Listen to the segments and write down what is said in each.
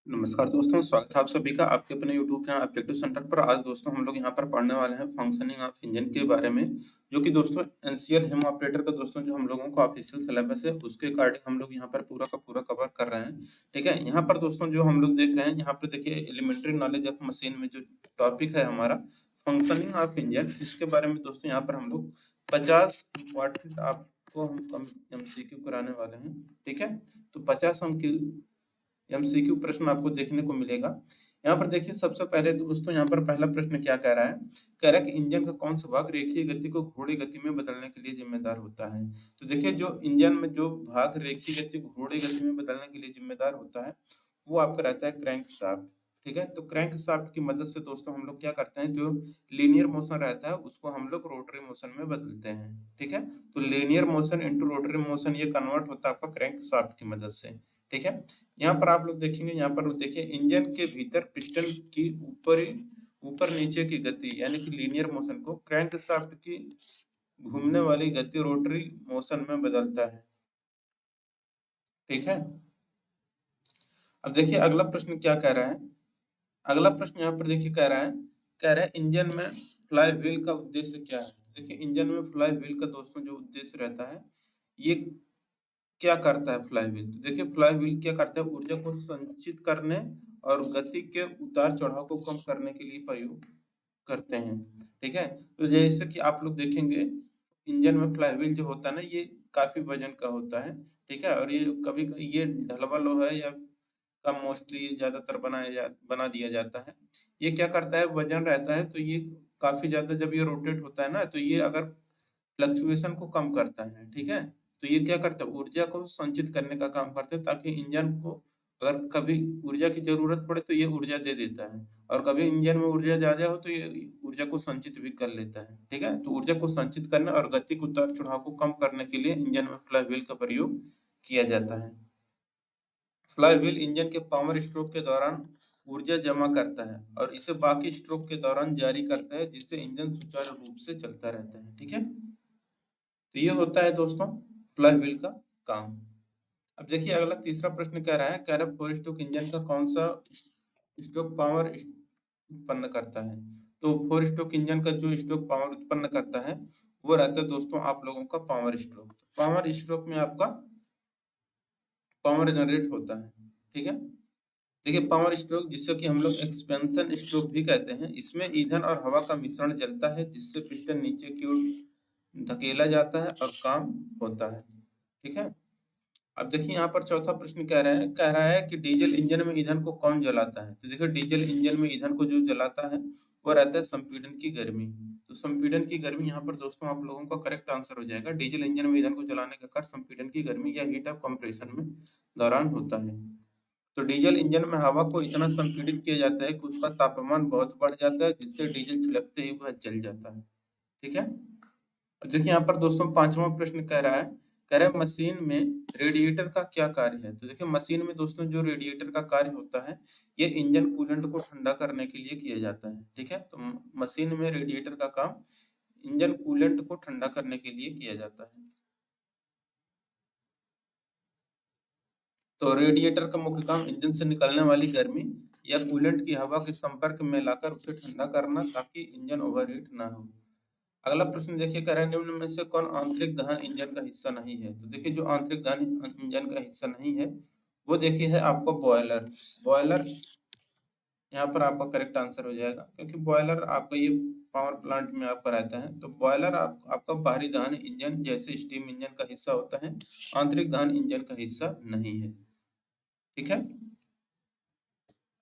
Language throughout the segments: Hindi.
नमस्कार दोस्तों, स्वागत है आप सभी का आपके अपने यूट्यूब चैनल ऑब्जेक्टिव सेंटर पर। आज दोस्तों हम लोग यहाँ पर पढ़ने वाले हैं फंक्शनिंग ऑफ इंजन के बारे में, जो कि दोस्तों एनसीएल हिम ऑपरेटर का दोस्तों जो हम लोगों का ऑफिशियल सिलेबस है उसके अकॉर्डिंग हम लोग यहाँ पर पूरा का पूरा कवर कर रहे हैं। ठीक है, यहाँ पर दोस्तों जो हम लोग देख रहे हैं, यहाँ पर देखिए एलिमेंट्री नॉलेज ऑफ मशीन में जो टॉपिक है हमारा फंक्शनिंग ऑफ इंजन, इसके बारे में दोस्तों यहाँ पर हम लोग 50 इंपॉर्टेंट आपको हम एमसीक्यू कराने वाले हैं। ठीक है, तो 50 हम एमसीक्यू प्रश्न आपको देखने को मिलेगा। यहाँ पर देखिए सबसे पहले दोस्तों यहाँ पर पहला प्रश्न क्या कह रहा है, कह रहा है कि इंजन का कौन सा भाग रेखीय गति को घोड़े गति में बदलने के लिए जिम्मेदार होता है। तो देखिए जो इंजन में जो भाग रेखीय गति को घोड़े गति में बदलने के लिए जिम्मेदार होता है वो आपका रहता है क्रैंक शाफ्ट। ठीक है, तो क्रैंक शाफ्ट की मदद से दोस्तों हम लोग क्या करते हैं, जो लीनियर मोशन रहता है उसको हम लोग रोटरी मोशन में बदलते हैं। ठीक है, तो linear motion into rotary motion ये कन्वर्ट होता है आपका क्रैंक शाफ्ट की मदद से। ठीक है, यहाँ पर आप लोग देखेंगे, यहाँ पर देखिए इंजन के भीतर पिस्टन की ऊपर नीचे की गति यानी कि लीनियर मोशन को क्रैंक शाफ्ट की घूमने वाली गति रोटरी मोशन में बदलता है। ठीक है, अब देखिए अगला प्रश्न क्या कह रहा है। अगला प्रश्न यहाँ पर देखिए कह रहा है इंजन में फ्लाई व्हील का उद्देश्य क्या है। देखिए इंजन में फ्लाई व्हील का दोस्तों जो उद्देश्य रहता है, ये क्या करता है फ्लाई व्हील। तो देखिए फ्लाई व्हील क्या करता है, ऊर्जा को संचित करने और गति के उतार चढ़ाव को कम करने के लिए प्रयोग करते हैं। ठीक है, तो जैसे कि आप लोग देखेंगे इंजन में फ्लाई व्हील जो होता है ना, ये काफी वजन का होता है। ठीक है, और ये कभी ये ढलवा लोहा है या का मोस्टली ज्यादातर बना दिया जाता है। ये क्या करता है, वजन रहता है तो ये काफी ज्यादा जब ये रोटेट होता है ना, तो ये अगर फ्लक्चुएशन को कम करता है। ठीक है, तो ये क्या करता है, ऊर्जा को संचित करने का काम करता है, ताकि इंजन को अगर कभी ऊर्जा की जरूरत पड़े तो ये ऊर्जा दे देता है, और कभी इंजन में ऊर्जा ज्यादा हो तो ये ऊर्जा को संचित भी कर लेता है। ठीक है, तो ऊर्जा को संचित करने और गति के उतार चढ़ाव को कम करने के लिए इंजन में फ्लाई व्हील का प्रयोग किया जाता है। फ्लाई व्हील इंजन के पावर स्ट्रोक के दौरान ऊर्जा जमा करता है और इसे बाकी स्ट्रोक के दौरान जारी करता है, जिससे इंजन सुचारू रूप से चलता रहता है। ठीक है, तो ये होता है दोस्तों फ्लाई व्हील का काम। अब देखिए अगला तीसरा प्रश्न कह रहा है, कह रहा है फोर स्ट्रोक इंजन का कौन सा स्ट्रोक पावर उत्पन्न करता है। तो फोर स्ट्रोक इंजन का जो स्ट्रोक पावर उत्पन्न करता है वो रहता है दोस्तों आप लोगों का पावर स्ट्रोक। पावर स्ट्रोक में आपका पावर जनरेट होता है। ठीक है, देखिए पावर स्ट्रोक जिससे कि हम लोग एक्सपेंशन स्ट्रोक भी कहते हैं, इसमें ईंधन और हवा का मिश्रण जलता है, जिससे पिस्टन नीचे की ओर धकेला जाता है और काम होता है। ठीक है, अब देखिए यहाँ पर चौथा प्रश्न कह रहा है कि डीजल इंजन में ईंधन को कौन जलाता है। तो देखिए डीजल इंजन में ईंधन को जो जलाता है वो रहता है संपीड़न की गर्मी। तो संपीड़न की गर्मी यहाँ पर दोस्तों आप लोगों का करेक्ट आंसर हो जाएगा। डीजल इंजन में ईंधन को जलाने का कार्य संपीड़न की गर्मी या हीट ऑफ कंप्रेशन में दौरान होता है। तो डीजल इंजन में हवा को इतना संपीड़ित किया जाता है कि उसका तापमान बहुत बढ़ जाता है, जिससे डीजल छिड़कते ही वह जल जाता है। ठीक है, देखिए यहाँ पर दोस्तों पांचवा प्रश्न कह रहा है मशीन में रेडिएटर का क्या कार्य है। तो देखिए मशीन में दोस्तों जो रेडिएटर का कार्य होता है, ये इंजन कूलेंट को ठंडा करने के लिए किया जाता है। ठीक है, तो मशीन में रेडिएटर का काम इंजन कूलेंट को ठंडा करने के लिए किया जाता है। तो रेडिएटर का मुख्य काम इंजन से निकलने वाली गर्मी या कूलेंट की हवा के संपर्क में लाकर उसे ठंडा करना, ताकि इंजन ओवरहीट ना हो। अगला प्रश्न देखिए कह रहा है निम्न में से कौन आंतरिक दहन इंजन का हिस्सा नहीं है। तो देखिए जो आंतरिक दहन इंजन का हिस्सा नहीं है वो देखिए है आपका बॉयलर। बॉयलर यहाँ पर आपका करेक्ट आंसर हो जाएगा, क्योंकि बॉयलर आपका ये पावर प्लांट में आपका रहता है। तो बॉयलर आपका बाहरी दहन इंजन जैसे स्टीम इंजन का हिस्सा होता है, आंतरिक दहन इंजन का हिस्सा नहीं है। ठीक है,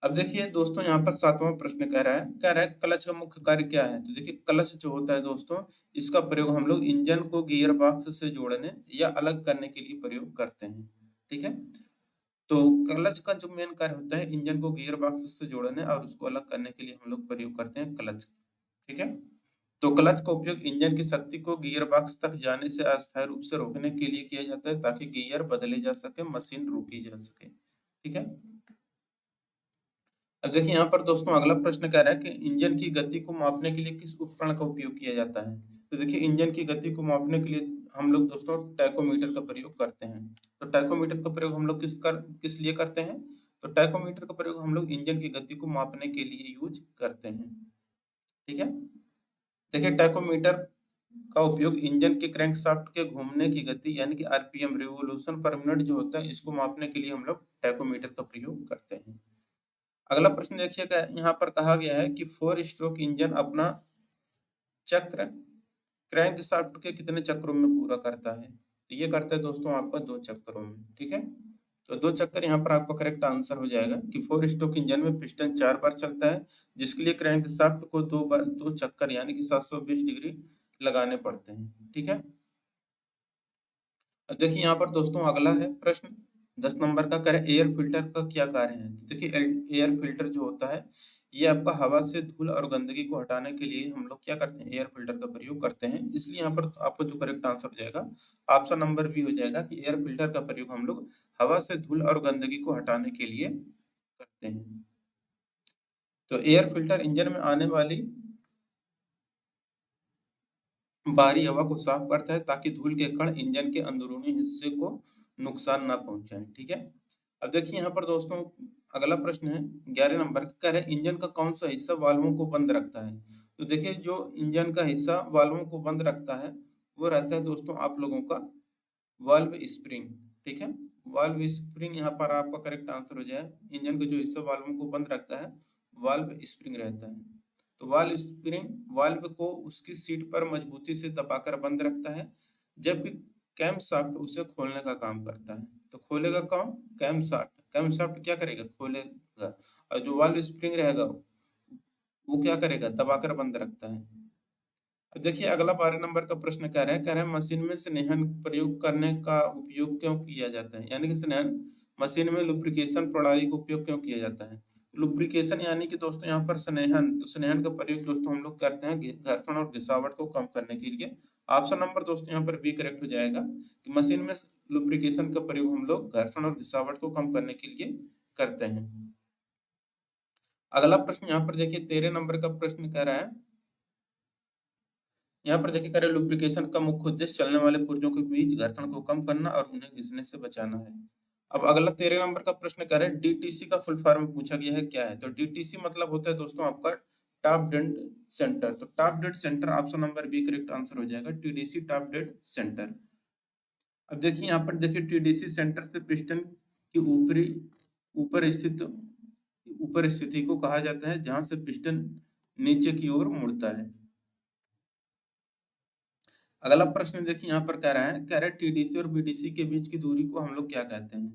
अब देखिए दोस्तों यहाँ पर सातवां प्रश्न कह रहा है क्लच का मुख्य कार्य क्या है। तो देखिए क्लच जो होता है दोस्तों, इसका प्रयोग हम लोग इंजन को गियर बॉक्स से जोड़ने या अलग करने के लिए प्रयोग करते हैं। ठीक है, तो क्लच का जो मेन कार्य होता है, इंजन को गियर बॉक्स से जोड़ने और उसको अलग करने के लिए हम लोग प्रयोग करते हैं क्लच। ठीक है, तो क्लच का उपयोग इंजन की शक्ति को गियर बॉक्स तक जाने से अस्थायी रूप से रोकने के लिए किया जाता है, ताकि गियर बदले जा सके, मशीन रोकी जा सके। ठीक है, अब देखिए यहाँ पर दोस्तों अगला प्रश्न कह रहा है कि इंजन की गति को मापने के लिए किस उपकरण का उपयोग किया जाता है। तो देखिए इंजन की गति को मापने के लिए हम लोग दोस्तों टैकोमीटर का प्रयोग करते हैं। तो टैकोमीटर का प्रयोग हम लोग किस लिए करते हैं। तो टैकोमीटर का प्रयोग हम लोग इंजन की गति को मापने के लिए यूज करते हैं। ठीक है, देखिए टैकोमीटर का उपयोग इंजन के क्रैंकशाफ्ट के घूमने की गति यानी कि आरपीएम रिवोल्यूशन पर मिनट जो होता है इसको मापने के लिए हम लोग टैकोमीटर का प्रयोग करते हैं। अगला प्रश्न देखिएगा, यहाँ पर कहा गया है कि 4 स्ट्रोक इंजन अपना चक्र क्रैंकशाफ्ट के कितने चक्रों में पूरा करता है? तो ये करता है दोस्तों आपका 2 चक्करों में। ठीक है, तो 2 चक्कर यहाँ पर आपका करेक्ट आंसर हो जाएगा कि 4 स्ट्रोक इंजन में पिस्टन 4 बार चलता है, जिसके लिए क्रैंकशाफ्ट को 2 चक्कर यानी कि 720 डिग्री लगाने पड़ते हैं। ठीक है, अब देखिए यहाँ पर दोस्तों अगला है प्रश्न 10 नंबर का, करें एयर फिल्टर का क्या कार्य है? तो देखिए एयर फिल्टर जो होता है ये आपका हवा से धूल और गंदगी को हटाने के लिए हम लोग क्या करते हैं, एयर फिल्टर का प्रयोग करते हैं। इसलिए यहाँ पर आपको जो करेक्ट आंसर हो जाएगा ऑप्शन नंबर बी हो जाएगा कि एयर फिल्टर का प्रयोग हम लोग हवा से धूल और गंदगी को हटाने के लिए करते हैं। तो एयर फिल्टर इंजन में आने वाली बाहरी हवा को साफ करता है ताकि धूल के कण इंजन के अंदरूनी हिस्से को नुकसान ना पहुंचाएं। ठीक है, अब देखिए यहाँ पर दोस्तों अगला प्रश्न है 11 नंबर का, कह रहे हैं इंजन का कौन सा हिस्सा वाल्वों को बंद रखता है? तो देखिए जो इंजन का हिस्सा वाल्वों को बंद रखता है वो रहता है दोस्तों आप लोगों का वाल्व स्प्रिंग। ठीक है, वाल्व स्प्रिंग यहाँ पर आपका करेक्ट आंसर हो जाए। इंजन का जो हिस्सा वाल्वों को बंद रखता है वाल्व स्प्रिंग रहता है। तो वाल्व स्प्रिंग वाल्व को उसकी सीट पर मजबूती से दबाकर बंद रखता है, जबकि कैम शाफ्ट उसे खोलने का काम करता है। तो खोलेगा कौन? Cam shaft. कैम शाफ्ट क्या करेगा? खोलेगा। और जो वाल्व स्प्रिंग रहेगा वो क्या करेगा? दबाकर बंद रखता है। अब देखिए अगला 12 नंबर का प्रश्न कह रहा है मशीन में स्नेहन प्रयोग करने का उपयोग क्यों किया जाता है? यानी कि स्नेहन मशीन में लुब्रिकेशन प्रणाली का उपयोग क्यों किया जाता है? लुब्रिकेशन यानी कि दोस्तों यहाँ पर स्नेहन, तो स्नेहन का प्रयोग दोस्तों हम लोग करते हैं घर्षण और घिसावट को कम करने के लिए। ऑप्शन नंबर दोस्तों यहाँ पर बी करेक्ट हो जाएगा कि मशीन में लुब्रिकेशन का प्रयोग हम लोग घर्षण और घिसावट को कम करने के लिए करते हैं। अगला प्रश्न यहाँ पर देखिए 13 नंबर का प्रश्न कह रहा है, यहाँ पर देखिए करे लुब्रिकेशन का मुख्य उद्देश्य चलने वाले पुर्जों के बीच घर्षण को कम करना और उन्हें घिसने से बचाना है। अब अगला 13 नंबर का प्रश्न कह रहे हैं डीटीसी का फुल फॉर्म पूछा गया है क्या है? तो डीटीसी मतलब होता है दोस्तों आपका टॉप डेड सेंटर। तो top dead centre option number B correct answer हो जाएगा, टीडीसी टॉप डेड सेंटर। अब देखिए यहाँ पर देखिए टीडीसी सेंटर से पिस्टन की ऊपर स्थिति को कहा जाता है जहां से पिस्टन नीचे की ओर मुड़ता है। अगला प्रश्न देखिए यहाँ पर कह रहा है टीडीसी और बीडीसी के बीच की दूरी को हम लोग क्या कहते हैं?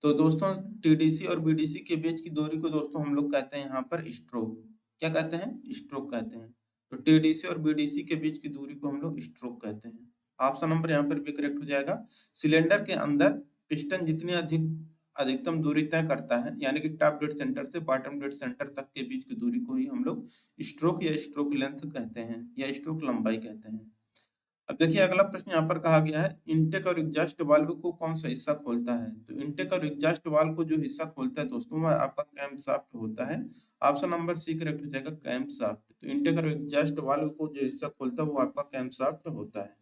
तो दोस्तों टीडीसी और बीडीसी के बीच की दूरी को दोस्तों हम लोग कहते हैं यहाँ पर स्ट्रोक। क्या कहते हैं? स्ट्रोक कहते हैं। तो टीडीसी और बीडीसी के बीच की दूरी को हम लोग स्ट्रोक कहते हैं। ऑप्शन नंबर यहाँ पर भी करेक्ट हो जाएगा। सिलेंडर के अंदर पिस्टन जितनी अधिकतम दूरी तय करता है यानी कि टॉप डेड सेंटर से बॉटम डेड सेंटर तक के बीच की दूरी को ही हम लोग स्ट्रोक या स्ट्रोक लेंथ कहते हैं या स्ट्रोक लंबाई कहते हैं। अब देखिए अगला प्रश्न यहाँ पर कहा गया है इनटेक और एग्जॉस्ट वाल्व को कौन सा हिस्सा खोलता है? तो इनटेक और एग्जॉस्ट वाल्व को जो हिस्सा खोलता है दोस्तों वह आपका कैम शाफ्ट होता है। ऑप्शन नंबर सी करेक्ट हो जाएगा, कैम शाफ्ट। तो इनटेक और एग्जॉस्ट वाल्व को जो हिस्सा खोलता है वो आपका कैम शाफ्ट होता है।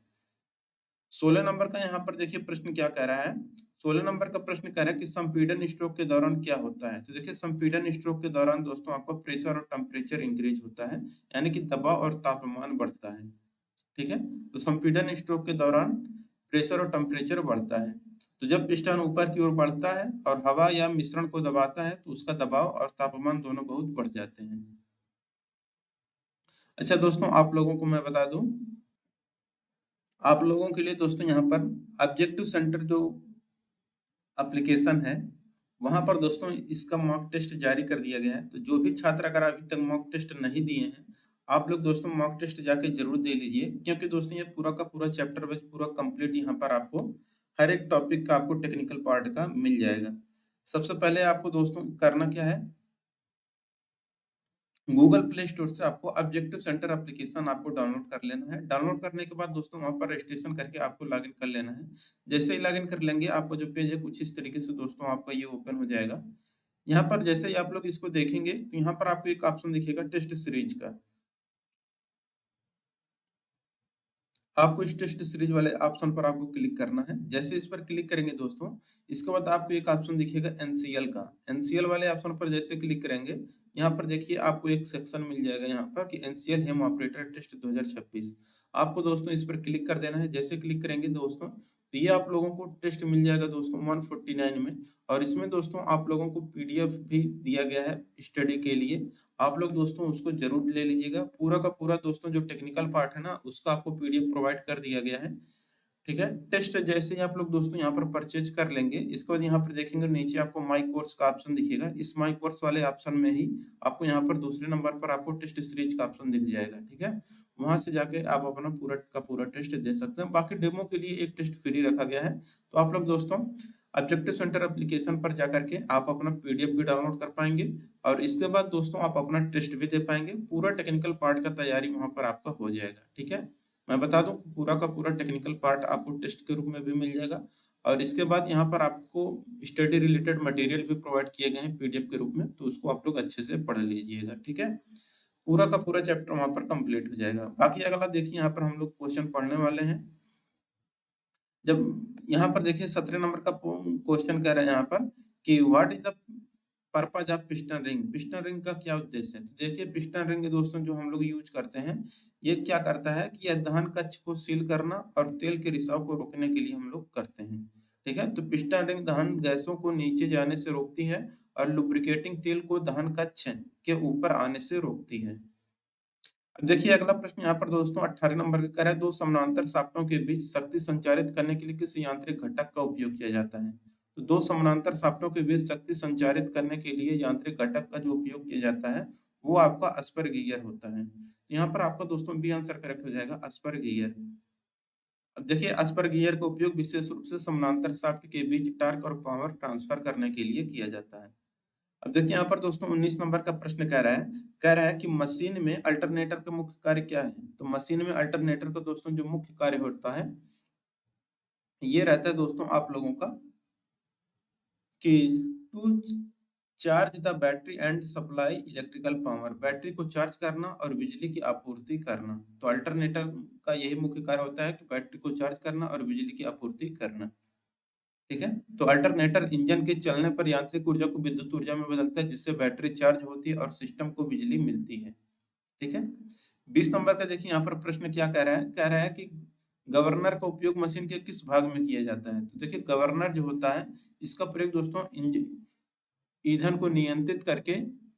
16 नंबर का यहाँ पर देखिए प्रश्न क्या कह रहा है, 16 नंबर का प्रश्न कह रहा है कि संपीड़न स्ट्रोक के दौरान क्या होता है? तो देखिए संपीड़न स्ट्रोक के दौरान दोस्तों आपका प्रेशर और टेम्परेचर इंक्रीज होता है यानी कि दबाव और तापमान बढ़ता है। ठीक है, तो संपीड़न स्ट्रोक के दौरान प्रेशर और टेम्परेचर बढ़ता है। तो जब पिस्टन ऊपर की ओर बढ़ता है और हवा या मिश्रण को दबाता है तो उसका दबाव और तापमान दोनों बहुत बढ़ जाते हैं। अच्छा दोस्तों आप लोगों को मैं बता दूं, आप लोगों के लिए दोस्तों यहाँ पर ऑब्जेक्टिव सेंटर जो एप्लीकेशन है वहां पर दोस्तों इसका मॉक टेस्ट जारी कर दिया गया है। तो जो भी छात्र अगर अभी तक मॉक टेस्ट नहीं दिए हैं आप लोग दोस्तों मॉक टेस्ट जाके जरूर दे लीजिए, क्योंकि दोस्तों ये पूरा का पूरा चैप्टर वाइज पूरा कंप्लीट यहाँ पर आपको हर एक टॉपिक का आपको टेक्निकल पार्ट का मिल जाएगा। सबसे पहले आपको दोस्तों करना क्या है, गूगल प्ले स्टोर से आपको ऑब्जेक्टिव सेंटर एप्लीकेशन आपको डाउनलोड कर लेना है। डाउनलोड करने के बाद दोस्तों वहां पर रजिस्ट्रेशन करके आपको लॉगिन कर लेना है। जैसे ही लॉगिन कर लेंगे आपको जो पेज है कुछ इस तरीके से दोस्तों आपका ये ओपन हो जाएगा। यहाँ पर जैसे ही आप लोग इसको देखेंगे तो यहाँ पर आपको एक ऑप्शन दिखेगा टेस्ट सीरीज का। आपको इस टेस्ट सीरीज वाले ऑप्शन पर आपको क्लिक करना है। जैसे इस पर क्लिक करेंगे दोस्तों, इसके बाद आपको एक ऑप्शन दिखेगा एनसीएल का। एनसीएल वाले ऑप्शन पर जैसे क्लिक करेंगे, यहाँ पर देखिए आपको एक सेक्शन मिल जाएगा यहाँ पर कि एनसीएल हेम ऑपरेटर टेस्ट 2026। आपको दोस्तों इस पर क्लिक कर देना है। जैसे क्लिक करेंगे दोस्तों, तो ये आप लोगों को टेस्ट मिल जाएगा दोस्तों 149 में। और इसमें दोस्तों आप लोगों को पीडीएफ भी दिया गया है स्टडी के लिए। आप लोग दोस्तों उसको जरूर ले लीजिएगा। पूरा का पूरा दोस्तों जो टेक्निकल पार्ट है ना, उसका आपको पीडीएफ प्रोवाइड कर दिया गया है। ठीक है, टेस्ट जैसे ही आप लोग दोस्तों यहाँ पर परचेज कर लेंगे, इसके बाद यहाँ पर देखेंगे नीचे आपको माई कोर्स का ऑप्शन दिखेगा। इस माई कोर्स वाले ऑप्शन में ही आपको यहाँ पर दूसरे नंबर पर आपको टेस्ट सीरीज का ऑप्शन दिख जाएगा। ठीक है, वहां से जाके आप अपना पूरा का पूरा टेस्ट दे सकते हैं। बाकी डेमो के लिए एक टेस्ट फ्री रखा गया है। तो आप लोग दोस्तों ऑब्जेक्टिव सेंटर एप्लीकेशन पर जाकर के आप अपना पीडीएफ भी डाउनलोड कर पाएंगे, और इसके बाद दोस्तों आप अपना टेस्ट भी दे पाएंगे। पूरा टेक्निकल पार्ट का तैयारी वहां पर आपका हो जाएगा। ठीक है, मैं बता दूं पूरा का पूरा टेक्निकल पार्ट आपको टेस्ट के रूप में भी मिल जाएगा। और इसके बाद यहाँ पर आपको स्टडी रिलेटेड मटेरियल भी प्रोवाइड किए गए हैं पीडीएफ के रूप में, तो उसको आप लोग अच्छे से पढ़ लीजिएगा। ठीक है, पूरा का पूरा चैप्टर वहां पर कंप्लीट हो जाएगा। बाकी अगला देखिए, यहाँ पर हम लोग क्वेश्चन पढ़ने वाले हैं। जब यहाँ पर देखिए 17 नंबर का क्वेश्चन कह रहा है यहाँ पर कि what is the purpose of piston ring. Piston ring का क्या उद्देश्य है? तो देखिए पिस्टन रिंग दोस्तों जो हम लोग यूज करते हैं, ये क्या करता है कि यह दहन कक्ष को सील करना और तेल के रिसाव को रोकने के लिए हम लोग करते हैं। ठीक है, तो पिस्टन रिंग दहन गैसों को नीचे जाने से रोकती है और लुब्रिकेटिंग तेल को दहन कक्ष के ऊपर आने से रोकती है। अब देखिए अगला प्रश्न यहाँ पर दोस्तों 18 नंबर का कह रहा है, दो समानांतर शाफ्टों के बीच शक्ति संचारित करने के लिए किस यांत्रिक घटक का उपयोग किया जाता है? तो दो समानांतर शाफ्टों के बीच शक्ति संचारित करने के लिए यांत्रिक घटक का जो उपयोग किया जाता है वो आपका स्पर गियर होता है। यहाँ पर आपका दोस्तों बी आंसर करेक्ट हो जाएगा, स्पर गियर। अब देखिए स्पर गियर का उपयोग विशेष रूप से समानांतर शाफ्ट के बीच टॉर्क और पावर ट्रांसफर करने के लिए किया जाता है। अब देखिए यहाँ पर दोस्तों 19 नंबर का प्रश्न कह रहा है कि मशीन में अल्टरनेटर का मुख्य कार्य क्या है? तो मशीन में अल्टरनेटर का दोस्तों जो मुख्य कार्य होता है, ये रहता है दोस्तों आप लोगों का कि to charge the battery and supply electrical power. Battery को चार्ज करना और बिजली की आपूर्ति करना। तो अल्टरनेटर का यही मुख्य कार्य होता है कि बैटरी को चार्ज करना और बिजली की आपूर्ति करना। ठीक है, तो अल्टरनेटर इंजन के चलने पर यांत्रिक ऊर्जा को विद्युत ऊर्जा में बदलता है, जिससे बैटरी चार्ज होती है और सिस्टम को बिजली मिलती है। ठीक है, 20 नंबर का देखिए यहाँ पर प्रश्न क्या कह रहा है कि गवर्नर का उपयोग मशीन के किस भाग में किया जाता है? तो देखिए गवर्नर जो होता है, इसका प्रयोग दोस्तों ईंधन को नियंत्रित करके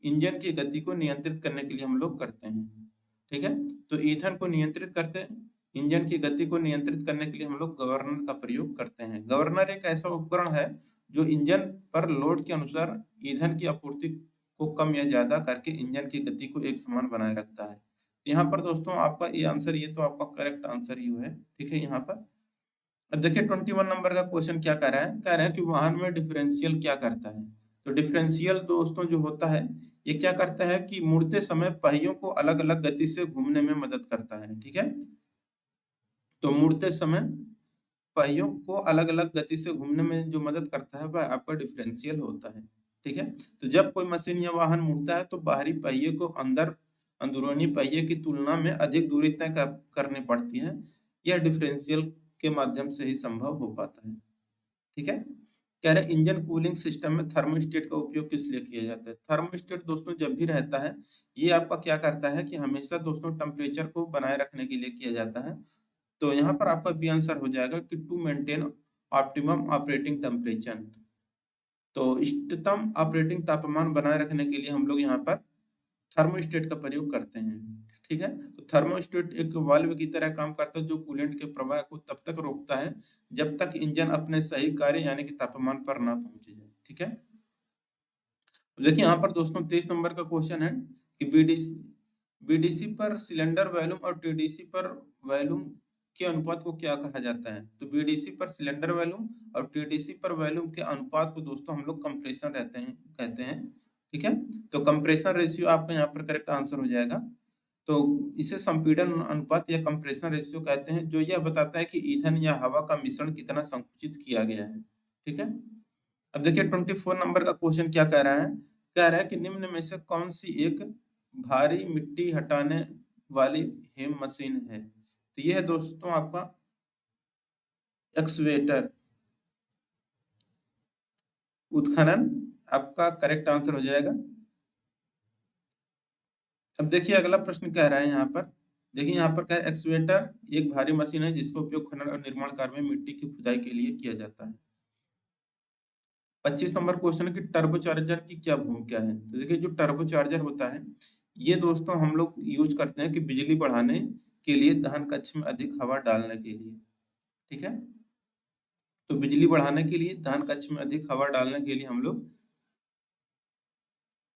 इंजन की गति को नियंत्रित करने के लिए हम लोग करते हैं। ठीक है, तो ईंधन को नियंत्रित करते हैं, इंजन की गति को नियंत्रित करने के लिए हम लोग गवर्नर का प्रयोग करते हैं। गवर्नर एक ऐसा उपकरण है जो इंजन पर लोड के अनुसार ईंधन की आपूर्ति को कम या ज्यादा करके इंजन की गति को एक समान बनाए रखता है। यहाँ पर दोस्तों आपका ये आंसर, ये तो आपका करेक्ट आंसर ही है। ठीक है, यहाँ पर अब देखिए 21 नंबर का क्वेश्चन क्या कह रहा है कि वाहन में डिफरेंशियल क्या करता है? तो डिफरेंशियल दोस्तों जो होता है, ये क्या करता है कि मुड़ते समय पहियों को अलग अलग गति से घूमने में मदद करता है। ठीक है, तो मुड़ते समय पहियों को अलग अलग गति से घूमने में जो मदद करता है वह आपका डिफरेंशियल होता है। ठीक है, तो जब कोई मशीन या वाहन मुड़ता है तो बाहरी पहिए को अंदरूनी पहिए की तुलना में अधिक दूरी तय करनी पड़ती है। यह डिफरेंशियल के माध्यम से ही संभव हो पाता है। ठीक है, कह रहे इंजन कूलिंग सिस्टम में थर्मोस्टेट का उपयोग किस लिए किया जाता है? थर्मोस्टेट दोस्तों जब भी रहता है, ये आपका क्या करता है कि हमेशा दोस्तों टेम्परेचर को बनाए रखने के लिए किया जाता है। तो यहाँ पर आपका बी आंसर हो जाएगा कि to maintain optimum operating temperature. तो इष्टतम ऑपरेटिंग तापमान बनाए रखने के लिए हम लोग यहाँ पर थर्मोस्टेट का प्रयोग करते हैं। ठीक है, तो थर्मोस्टेट एक वाल्व की तरह काम करता है जो कूलेंट के प्रवाह को तब तक रोकता है जब तक इंजन अपने सही कार्य यानी कि तापमान पर ना पहुंच जाए। ठीक है, देखिए यहाँ पर दोस्तों 23 नंबर का क्वेश्चन है कि बीडीसी पर सिलेंडर वॉल्यूम और टीडीसी पर वॉल्यूम के अनुपात को क्या कहा जाता है? तो बीडीसी पर सिलेंडर वॉल्यूम और टीडीसी पर वॉल्यूम के अनुपात को दोस्तों हम लोग कंप्रेशन कहते हैं। ठीक है, तो कंप्रेशन रेशियो आपका यहाँ पर करेक्ट आंसर हो जाएगा। तो इसे संपीड़न अनुपात या कंप्रेशन रेशियो कहते हैं, जो यह बताता है कि ईंधन या हवा का मिश्रण कितना संकुचित किया गया है। ठीक है, अब देखिए 24 नंबर का क्वेश्चन क्या कह रहा है कि निम्न में से कौन सी एक भारी मिट्टी हटाने वाली हेम मशीन है? तो ये है दोस्तों आपका एक्सवेटर, उत्खनन आपका करेक्ट आंसर हो जाएगा। अब देखिए अगला प्रश्न कह रहा है यहाँ पर, देखिए यहाँ पर क्या है, एक्सवेटर एक भारी मशीन है जिसका उपयोग खनन और निर्माण कार्य में मिट्टी की खुदाई के लिए किया जाता है। 25 नंबर क्वेश्चन है कि टर्बो चार्जर की क्या भूमिका है। तो देखिए जो टर्बो चार्जर होता है ये दोस्तों हम लोग यूज करते हैं कि बिजली बढ़ाने के लिए दहन कक्ष में अधिक हवा डालने के लिए, ठीक है। तो बिजली बढ़ाने के लिए दहन कक्ष में अधिक हवा डालने के लिए हम लोग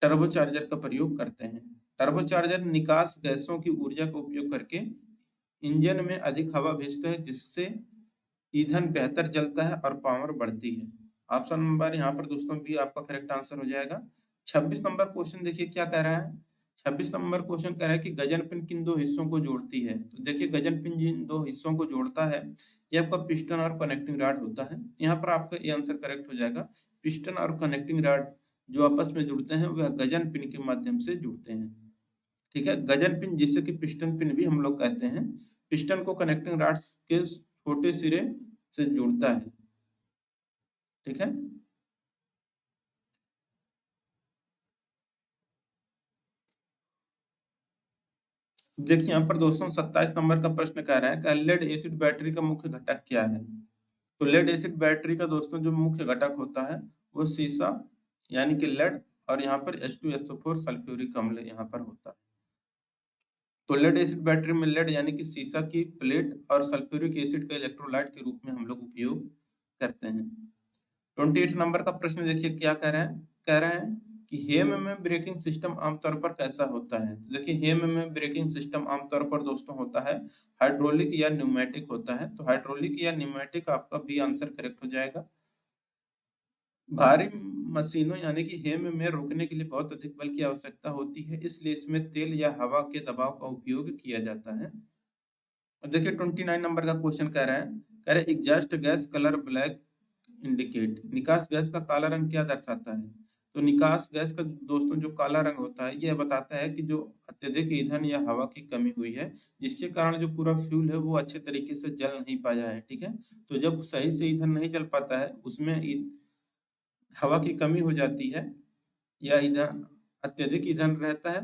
टर्बो चार्जर का प्रयोग करते हैं। टर्बो चार्जर निकास गैसों की ऊर्जा का उपयोग करके इंजन में अधिक हवा भेजता है जिससे ईंधन बेहतर जलता है और पावर बढ़ती है। ऑप्शन नंबर यहाँ पर दोस्तों बी आपका करेक्ट आंसर हो जाएगा। 26 नंबर क्वेश्चन देखिए क्या कह रहा है। 26 नंबर क्वेश्चन कह रहा है कि गजन पिन किन दो हिस्सों को जोड़ती है। तो देखिए गजन पिन जिन दो हिस्सों को जोड़ता है ये आपका पिस्टन और कनेक्टिंग रॉड होता है। यहाँ पर आपका ये आंसर करेक्ट हो जाएगा। पिस्टन और कनेक्टिंग रॉड जो आपस में जुड़ते हैं वह गजन पिन के माध्यम से जुड़ते हैं, ठीक है। गजन पिन जिससे कि पिस्टन पिन भी हम लोग कहते हैं, पिस्टन को कनेक्टिंग रॉड्स के छोटे सिरे से जुड़ता है, ठीक है। देखिए यहाँ पर दोस्तों 27 नंबर का प्रश्न कह रहा है कि लेड एसिड बैटरी का मुख्य घटक क्या है। तो लेड एसिड बैटरी का दोस्तों जो मुख्य घटक होता है वो शीशा यानी कि लेड और यहाँ पर H2SO4 सल्फ्यूरिक अम्ल यहाँ पर होता है। तो लेड एसिड बैटरी में लेड यानी कि शीशा की प्लेट और सल्फ्यूरिक एसिड का इलेक्ट्रोलाइट के रूप में हम लोग उपयोग करते हैं। 28 नंबर का प्रश्न देखिए क्या कह रहा है। कह रहा है कि हेम में ब्रेकिंग सिस्टम आमतौर पर कैसा होता है। तो देखिए हेम में ब्रेकिंग सिस्टम आमतौर पर दोस्तों होता है हाइड्रोलिक या न्यूमेटिक होता है। तो हाइड्रोलिक या न्यूमेटिक आपका बी आंसर करेक्ट हो जाएगा। भारी मशीनों यानी कि हेम में रुकने के लिए बहुत अधिक बल की आवश्यकता होती है, इसलिए इसमें तेल या हवा के दबाव का उपयोग किया जाता है। और देखिए 29 नंबर का क्वेश्चन कह रहा है, कह रहे exhaust gas colour black indicate, निकास गैस का काला रंग क्या दर्शाता है। तो निकास गैस का दोस्तों जो काला रंग होता है यह बताता है कि जो अत्यधिक ईंधन या हवा की कमी हुई है जिसके कारण जो पूरा फ्यूल है वो अच्छे तरीके से जल नहीं पाया है, ठीक है। तो जब सही से ईंधन नहीं जल पाता है उसमें हवा की कमी हो जाती है या ईंधन अत्यधिक ईंधन रहता है,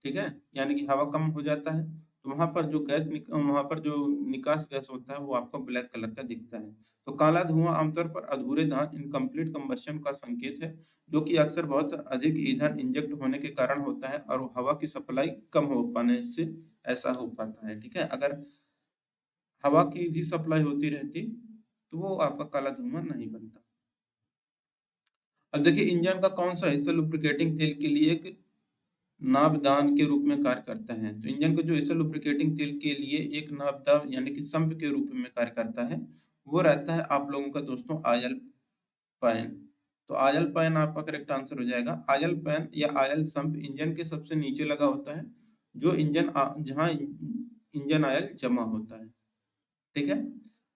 ठीक है, यानी कि हवा कम हो जाता है तो वहां पर जो वहां पर जो निकास गैस होता है वो आपको ब्लैक कलर का दिखता है। तो काला धुआं आमतौर पर अधूरे दहन इनकम्प्लीट कंबशन का संकेत है जो कि अक्सर बहुत अधिक ईंधन इंजेक्ट होने के कारण होता है और हवा की सप्लाई कम हो पाने से ऐसा हो पाता है, ठीक है। अगर हवा की भी सप्लाई होती रहती तो वो आपका काला धुआं नहीं बनता। अब देखिए इंजन का कौन सा हिस्सा लुब्रिकेटिंग तेल के लिए एक नापदान के रूप में कार्य करता है। तो इंजन का जो हिस्सा लुब्रिकेटिंग तेल के लिए एक नापदान यानी कि संप के रूप में कार्य करता है वो रहता है आप लोगों का दोस्तों आयल पैन। तो आयल पैन आपका करेक्ट आंसर हो जाएगा। आयल पैन या आयल संप इंजन के सबसे नीचे लगा होता है जो जहां इंजन आयल जमा होता है, ठीक है।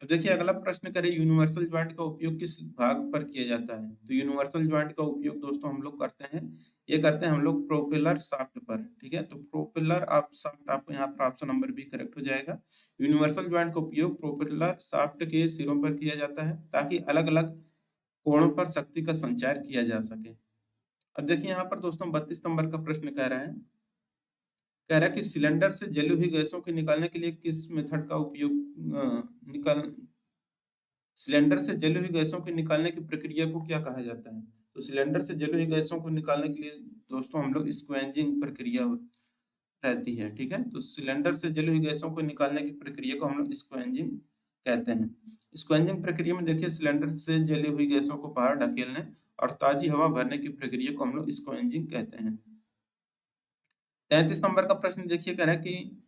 अब देखिए अगला प्रश्न करें यूनिवर्सल ज्वाइंट का उपयोग किस भाग पर किया जाता है। तो यूनिवर्सल ज्वाइंट का उपयोग दोस्तों हम लोग करते हैं, ये करते हैं हम लोग प्रोपेलर शाफ्ट पर, ठीक है। तो प्रोपेलर आप शाफ्ट आपको यहाँ पर ऑप्शन नंबर बी करेक्ट हो जाएगा। यूनिवर्सल ज्वाइंट का उपयोग प्रोपेलर शाफ्ट के सिरों पर किया जाता है ताकि अलग अलग कोणों पर शक्ति का संचार किया जा सके। अब देखिए यहाँ पर दोस्तों 32 नंबर का प्रश्न कह रहा है, कह रहा है कि सिलेंडर से जली हुई गैसों को निकालने के लिए किस मेथड का उपयोग निकाल सिलेंडर से जली हुई गैसों को निकालने की प्रक्रिया को क्या कहा जाता है। तो सिलेंडर से जली हुई गैसों को निकालने के लिए दोस्तों हम लोग स्क्वेंजिंग प्रक्रिया रहती है, ठीक है। तो सिलेंडर से जली हुई गैसों को निकालने की प्रक्रिया को हम लोग स्क्वेंजिंग कहते हैं। स्क्वेंजिंग प्रक्रिया में देखिए सिलेंडर से जली हुई गैसों को बाहर ढकेलने और ताजी हवा भरने की प्रक्रिया को हम लोग स्क्वेंजिंग कहते हैं। 33 नंबर का प्रश्न देखिए कह रहा है कि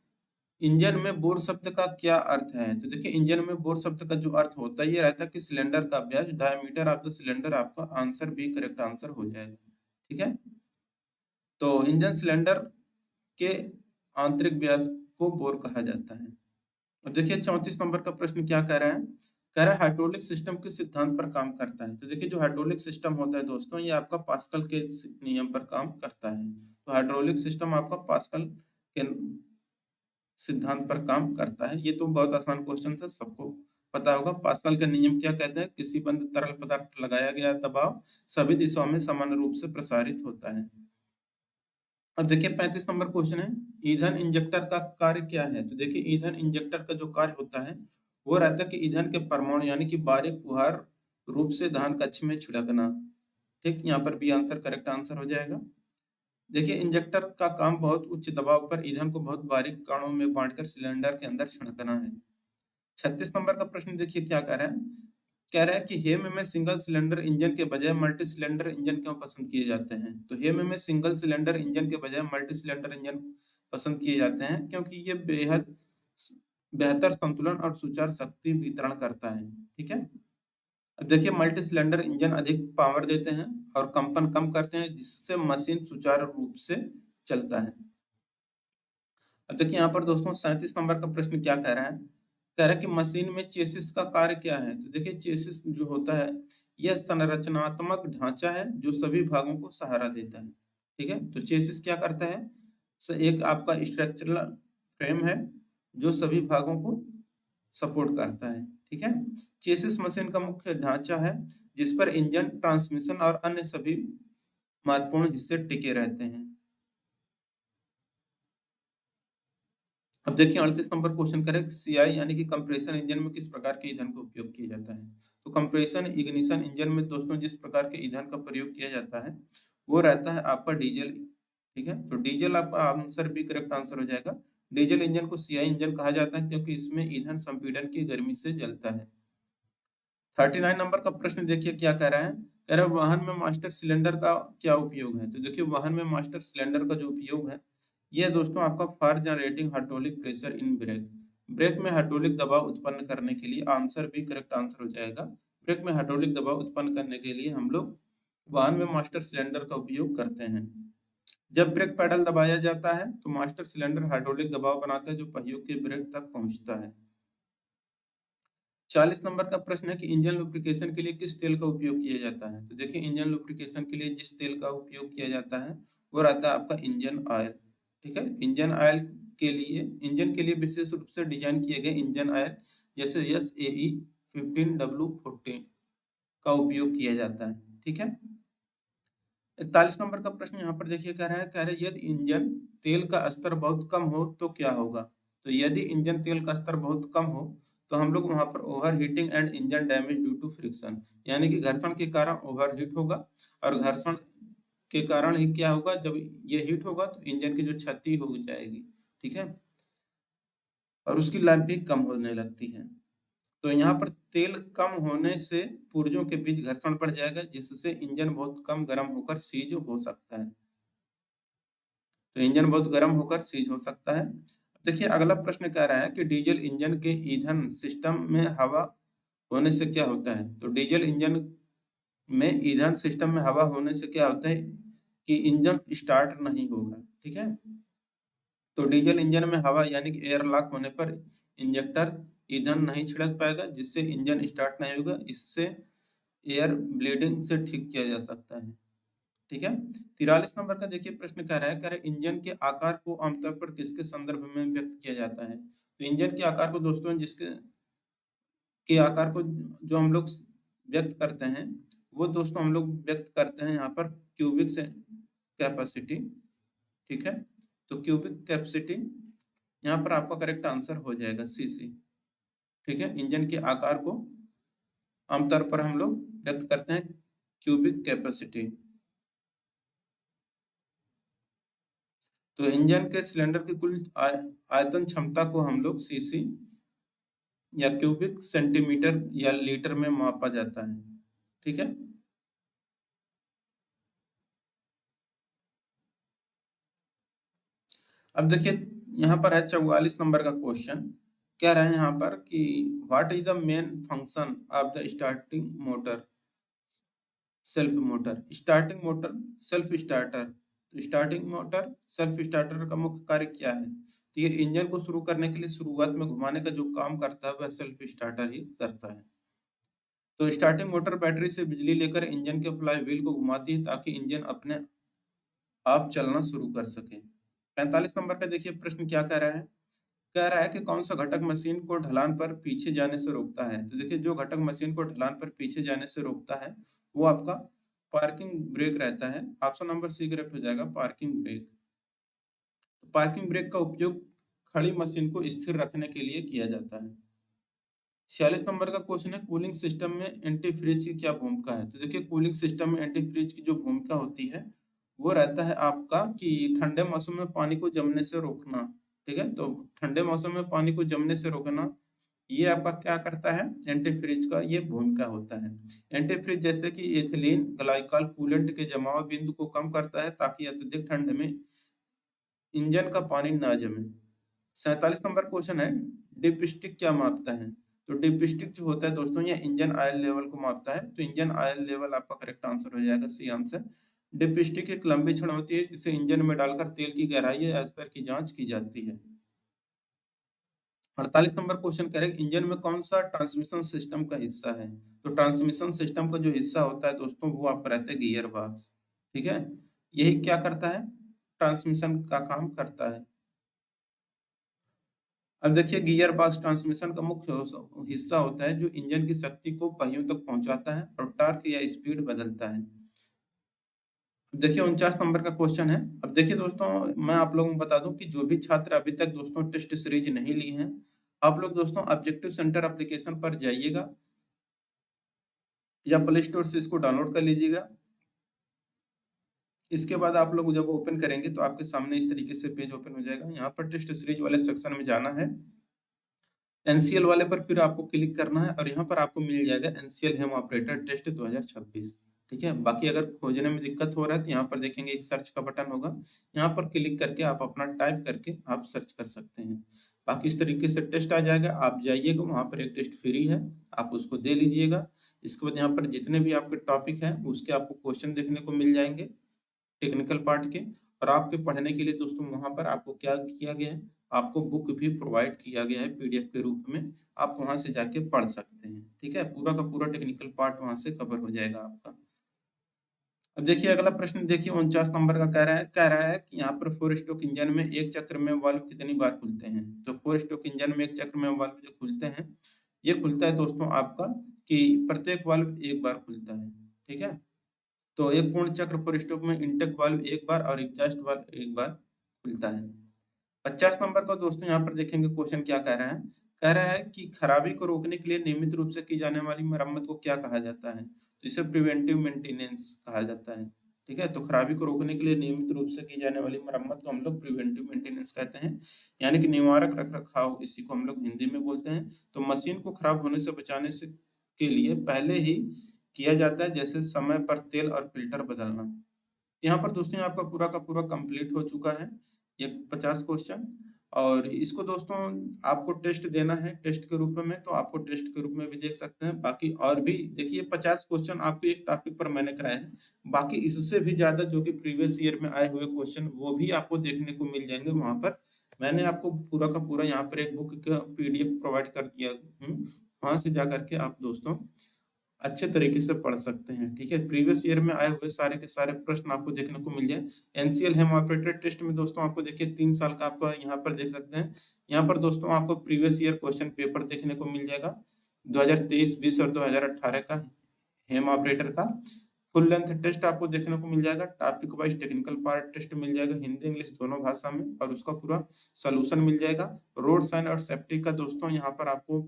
इंजन में बोर शब्द का क्या अर्थ है। तो देखिए इंजन में बोर शब्द का जो अर्थ होता है ये रहता है कि सिलेंडर का व्यास, डायमीटर ऑफ द सिलेंडर आपका आंसर भी करेक्ट आंसर हो जाएगा, ठीक है। तो इंजन सिलेंडर के आंतरिक व्यास को बोर कहा जाता है। और देखिए 34 नंबर का प्रश्न क्या कह रहा है, कह रहा है हाइड्रोलिक सिस्टम किस सिद्धांत पर काम करता है। तो देखिए जो हाइड्रोलिक सिस्टम होता है दोस्तों ये आपका पास्कल के नियम पर काम करता है। तो हाइड्रोलिक सिस्टम आपका पास्कल के सिद्धांत पर काम करता है। ये तो बहुत आसान क्वेश्चन था, सबको पता होगा। पास्कल का नियम क्या कहते हैं? किसी बंद तरल पदार्थ पर लगाया गया दबाव सभी दिशाओं में समान रूप से प्रसारित होता है। अब देखिए 35 नंबर क्वेश्चन है, ईंधन इंजेक्टर का कार्य क्या है? तो देखिए ईंधन इंजेक्टर का जो कार्य होता है वो रहता है कि ईंधन के परमाणु यानी कि बारीक फुहार रूप से दहन कक्ष में छिड़कना। ठीक, यहाँ पर बी आंसर करेक्ट आंसर हो जाएगा। देखिए इंजेक्टर का काम बहुत उच्च दबाव पर ईंधन को बहुत बारीक कणों में बांटकर सिलेंडर के अंदर छिड़कना है। 36 नंबर का प्रश्न देखिए क्या कह रहा है, कह रहा है कि हेम में सिंगल सिलेंडर इंजन के बजाय मल्टी सिलेंडर इंजन क्यों पसंद किए जाते हैं? तो हेम में सिंगल सिलेंडर इंजन के बजाय मल्टी सिलेंडर इंजन पसंद किए जाते हैं क्योंकि ये बेहद बेहतर संतुलन और सुचारू शक्ति वितरण करता है। ठीक है, अब देखिए मल्टी सिलेंडर इंजन अधिक पावर देते हैं और कंपन कम करते हैं, जिससे मशीन सुचारू रूप से चलता है। अब देखिए यहाँ पर दोस्तों 37 नंबर का प्रश्न क्या कह रहा है, कह रहा है कि मशीन में चेसिस का कार्य क्या है? तो देखिए चेसिस जो होता है यह संरचनात्मक ढांचा है जो सभी भागों को सहारा देता है। ठीक है, तो चेसिस क्या करता है? एक आपका स्ट्रक्चरल फ्रेम है जो सभी भागों को सपोर्ट करता है। ठीक है, चेसिस मशीन का मुख्य ढांचा है जिस पर इंजन, ट्रांसमिशन और अन्य सभी महत्वपूर्ण हिस्से टिके रहते हैं। अब देखिए 38 नंबर क्वेश्चन करें, सीआई यानी कि कंप्रेसर इंजन में किस प्रकार के ईंधन का उपयोग किया जाता है? तो कंप्रेशन इग्निशन इंजन में दोस्तों जिस प्रकार के ईंधन का प्रयोग किया जाता है वो रहता है आपका डीजल। ठीक है, तो डीजल आपका आंसर भी करेक्ट आंसर हो जाएगा। डीजल इंजन को सीआई इंजन कहा जाता है क्योंकि इसमें ईंधन संपीड़न की गर्मी से जलता है। 39 नंबर का प्रश्न देखिए क्या कह रहा है, कह रहा है वाहन में मास्टर सिलेंडर का क्या उपयोग है? तो देखिए वाहन में मास्टर सिलेंडर का जो उपयोग है यह दोस्तों आपका for generating hydraulic pressure in brake, brake में हाइड्रोलिक दबाव उत्पन्न करने के लिए, आंसर भी करेक्ट आंसर हो जाएगा। ब्रेक में हाइड्रोलिक दबाव उत्पन्न करने के लिए हम लोग वाहन में मास्टर सिलेंडर का उपयोग करते हैं। जब ब्रेक पैडल दबाया जाता है तो मास्टर सिलेंडर हाइड्रोलिक दबाव बनाता है जो पहियों के ब्रेक तक पहुंचता है। 40 नंबर का प्रश्न है कि इंजन लुब्रिकेशन के लिए किस तेल का उपयोग किया जाता है? तो देखिए इंजन लुब्रिकेशन के लिए जिस तेल का उपयोग किया जाता है वो रहता है आपका इंजन ऑयल। ठीक है, इंजन ऑयल के लिए, इंजन के लिए विशेष रूप से डिजाइन किए गए इंजन ऑयल जैसे SAE 15W14 का उपयोग किया जाता है। ठीक है, 41 नंबर का प्रश्न यहाँ पर देखिए कह रहा है यदि इंजन तेल का स्तर बहुत कम हो तो क्या होगा? तो यदि इंजन तेल का स्तर बहुत कम हो तो हम लोग वहां पर overheating and engine damage due to friction, यानी कि घर्षण के कारण ओवर हीट होगा, और घर्षण के कारण ही क्या होगा, जब ये हीट होगा तो इंजन की जो क्षति हो जाएगी। ठीक है, और उसकी लाइफ भी कम होने लगती है। तो यहाँ पर तेल कम होने से पुर्जों के बीच घर्षण बढ़ जाएगा जिससे इंजन बहुत कम गर्म होकर सीज हो सकता है। तो इंजन बहुत गर्म होकर सीज हो सकता है। देखिए अगला प्रश्न कह रहा है कि डीजल इंजन के ईंधन सिस्टम में हवा होने से क्या होता है? तो डीजल इंजन में ईंधन सिस्टम में हवा होने से क्या होता है कि इंजन स्टार्ट नहीं होगा। ठीक है, तो डीजल इंजन में हवा यानी कि एयर लॉक होने पर इंजेक्टर ईंधन नहीं छिड़क पाएगा जिससे इंजन स्टार्ट नहीं होगा। इससे एयर ब्लीडिंग से ठीक किया जा सकता है। ठीक है, 43 नंबर का देखिए प्रश्न कह रहा है इंजन के आकार को आमतौर पर किसके संदर्भ में व्यक्त किया जाता है? तो इंजन के आकार को दोस्तों जिसके के आकार को जो हम लोग व्यक्त करते हैं वो दोस्तों हम लोग व्यक्त करते हैं यहाँ पर क्यूबिक से कैपेसिटी। ठीक है, तो क्यूबिक कैपेसिटी यहाँ पर आपका करेक्ट आंसर हो जाएगा सीसी। ठीक है, इंजन के आकार को आमतौर पर हम लोग व्यक्त करते हैं क्यूबिक कैपेसिटी। तो इंजन के सिलेंडर की कुल आयतन क्षमता को हम लोग सीसी या क्यूबिक सेंटीमीटर या लीटर में मापा जाता है। ठीक है, अब देखिए यहाँ पर है 44 नंबर का क्वेश्चन, कह रहे हैं यहाँ पर कि what is the main function of the starting motor self motor? Starting motor self starter, तो स्टार्टिंग मोटर सेल्फ स्टार्टर का मुख्य कार्य क्या है? तो ये इंजन को शुरू करने के लिए शुरुआत में घुमाने का जो काम करता है वह सेल्फ स्टार्टर ही करता है। तो स्टार्टिंग मोटर बैटरी से बिजली लेकर इंजन के फ्लाई व्हील को घुमाती है ताकि इंजन अपने आप चलना शुरू कर सके। 45 नंबर का देखिए प्रश्न क्या कह रहा है, कह रहा है कि कौन सा घटक मशीन को ढलान पर पीछे जाने से रोकता है। तो देखिए जो घटक मशीन को ढलान पर पीछे जाने से रोकता है वो आपका पार्किंग ब्रेक रहता है। ऑप्शन नंबर सी करेक्ट हो जाएगा, पार्किंग ब्रेक। तो पार्किंग ब्रेक का उपयोग खड़ी मशीन को स्थिर रखने के लिए किया जाता है। 46 नंबर का क्वेश्चन है, कूलिंग सिस्टम में एंटी फ्रीज की क्या भूमिका है। तो देखिए कूलिंग सिस्टम में एंटी फ्रीज की जो भूमिका होती है वो रहता है आपका कि ठंडे मौसम में पानी को जमने से रोकना। ठीक है, तो ठंडे मौसम में पानी को जमने से रोकना ये आपका क्या करता है, एंटी फ्रीज का ये भूमिका होता है। एंटी फ्रीज जैसे कि एथिलीन ग्लाइकॉल कूलेंट के जमाव बिंदु को कम करता है ताकि अत्यधिक ठंड में इंजन का पानी ना जमे। 47 नंबर क्वेश्चन है, डिपस्टिक क्या मापता है। तो डिपस्टिक जो होता है दोस्तों ये इंजन ऑयल लेवल को मापता है। तो इंजन ऑयल लेवल आपका करेक्ट आंसर हो जाएगा, सी आंसर। डिपस्टिक एक लंबी छड़ होती है जिसे इंजन में डालकर तेल की गहराई या स्तर की जांच की जाती है। 48 नंबर क्वेश्चन कह रहे हैं इंजन में कौन सा ट्रांसमिशन सिस्टम का हिस्सा है। तो ट्रांसमिशन सिस्टम का जो हिस्सा होता है दोस्तों वो आप रहते हैं गियर बॉक्स। ठीक है, यही क्या करता है, ट्रांसमिशन का काम करता है। अब देखिए गियर बॉक्स ट्रांसमिशन का मुख्य हिस्सा होता है जो इंजन की शक्ति को पहियों तक पहुंचाता है और टॉर्क या स्पीड बदलता है। अब देखिए 49 नंबर का क्वेश्चन है। अब देखिए दोस्तों मैं आप लोगों को बता दूं कि जो भी छात्र अभी तक दोस्तों टेस्ट सीरीज नहीं ली हैं, आप लोग दोस्तों ऑब्जेक्टिव सेंटर एप्लीकेशन पर जाइएगा या प्ले स्टोर से इसको डाउनलोड कर लीजिएगा। इसके बाद आप लोग जब ओपन करेंगे तो आपके सामने इस तरीके से पेज ओपन हो जाएगा। यहाँ पर टेस्ट सीरीज वाले सेक्शन में जाना है, एनसीएल वाले पर फिर आपको क्लिक करना है और यहाँ पर आपको मिल जाएगा एनसीएल हेम ऑपरेटर टेस्ट 2026। ठीक है, बाकी अगर खोजने में दिक्कत हो रहा है तो यहाँ पर देखेंगे एक सर्च का बटन होगा, यहाँ पर क्लिक करके आप अपना टाइप करके आप सर्च कर सकते हैं। बाकी इस तरीके से टेस्ट आ जाएगा, आप जाइएगा वहां पर एक टेस्ट फ्री है, आप उसको दे लीजिएगा। इसके बाद यहाँ पर जितने भी आपके टॉपिक है उसके आपको क्वेश्चन देखने को मिल जाएंगे टेक्निकल पार्ट के। और आपके पढ़ने के लिए दोस्तों वहां पर आपको क्या किया गया है, आपको बुक भी प्रोवाइड किया गया है पीडीएफ के रूप में, आप वहां से जाके पढ़ सकते हैं। ठीक है, पूरा का पूरा टेक्निकल पार्ट वहां से कवर हो जाएगा आपका। अब देखिए अगला प्रश्न देखिए 49 नंबर का कह रहा है कि यहाँ पर 4 स्ट्रोक इंजन में एक चक्र में वाल्व कितनी बार खुलते हैं। तो 4 स्ट्रोक इंजन में एक चक्र में वाल्व जो खुलते हैं ये खुलता है दोस्तों आपका कि प्रत्येक वाल्व एक बार खुलता है। ठीक है, तो एक पूर्ण चक्र 4 स्ट्रोक में इंटेक वाल्व एक बार और एग्जॉस्ट वाल्व एक बार खुलता है। 50 नंबर का दोस्तों यहाँ पर देखेंगे क्वेश्चन क्या कह रहा है कि खराबी को रोकने के लिए नियमित रूप से की जाने वाली मरम्मत को क्या कहा जाता है। तो इसे प्रिवेंटिव मेंटेनेंस कहा जाता है। ठीक है, तो खराबी को रोकने के लिए नियमित रूप से की जाने वाली मरम्मत को हम लोग प्रिवेंटिव मेंटेनेंस कहते हैं, यानी कि निवारक रख रखाव इसी को हम लोग हिंदी में बोलते हैं। तो मशीन को खराब होने से बचाने से के लिए पहले ही किया जाता है, जैसे समय पर तेल और फिल्टर बदलना। यहाँ पर दोस्तों आपका पूरा का पूरा कंप्लीट हो चुका है ये 50 क्वेश्चन। और इसको दोस्तों आपको टेस्ट देना है टेस्ट के रूप में, तो आपको टेस्ट के रूप में भी देख सकते हैं। बाकी और भी देखिए 50 क्वेश्चन आपको एक टॉपिक पर मैंने कराए हैं, बाकी इससे भी ज्यादा जो कि प्रीवियस ईयर में आए हुए क्वेश्चन वो भी आपको देखने को मिल जाएंगे वहां पर। मैंने आपको पूरा का पूरा यहाँ पर एक बुक का पीडीएफ प्रोवाइड कर दिया हूँ, वहां से जाकर के आप दोस्तों अच्छे तरीके से पढ़ सकते हैं। ठीक है, प्रीवियस ईयर में आए हुए सारे के सारे प्रश्न आपको देखने को मिल जाए। एनसीएल हेम ऑपरेटर टेस्ट में दोस्तों आपको देखिए 3 साल का आपको यहाँ पर देख सकते हैं। यहाँ पर दोस्तों आपको प्रीवियस ईयर क्वेश्चन पेपर देखने को मिल जाएगा 2023, 20 और 2018 का हेम ऑपरेटर का फुल लेंथ टेस्ट आपको देखने को मिल जाएगा। Topic wise technical part test मिल जाएगा हिंदी इंग्लिश दोनों भाषा में, और उसका पूरा सोल्यूशन मिल जाएगा। रोड साइन और सेफ्टी का दोस्तों यहाँ पर आपको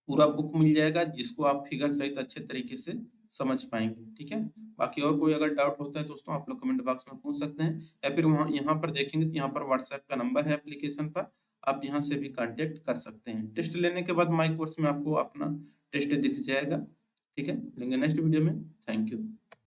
पूरा बुक मिल जाएगा जिसको आप फिगर सहित अच्छे तरीके से समझ पाएंगे। ठीक है, बाकी और कोई अगर डाउट होता है दोस्तों आप लोग कमेंट बॉक्स में पूछ सकते हैं, या फिर वहां यहाँ पर देखेंगे तो यहाँ पर व्हाट्सएप का नंबर है एप्लीकेशन पर, आप यहाँ से भी कांटेक्ट कर सकते हैं। टेस्ट लेने के बाद माई कोर्स में आपको अपना टेस्ट दिख जाएगा। ठीक है, लेंगे नेक्स्ट वीडियो में। Thank you.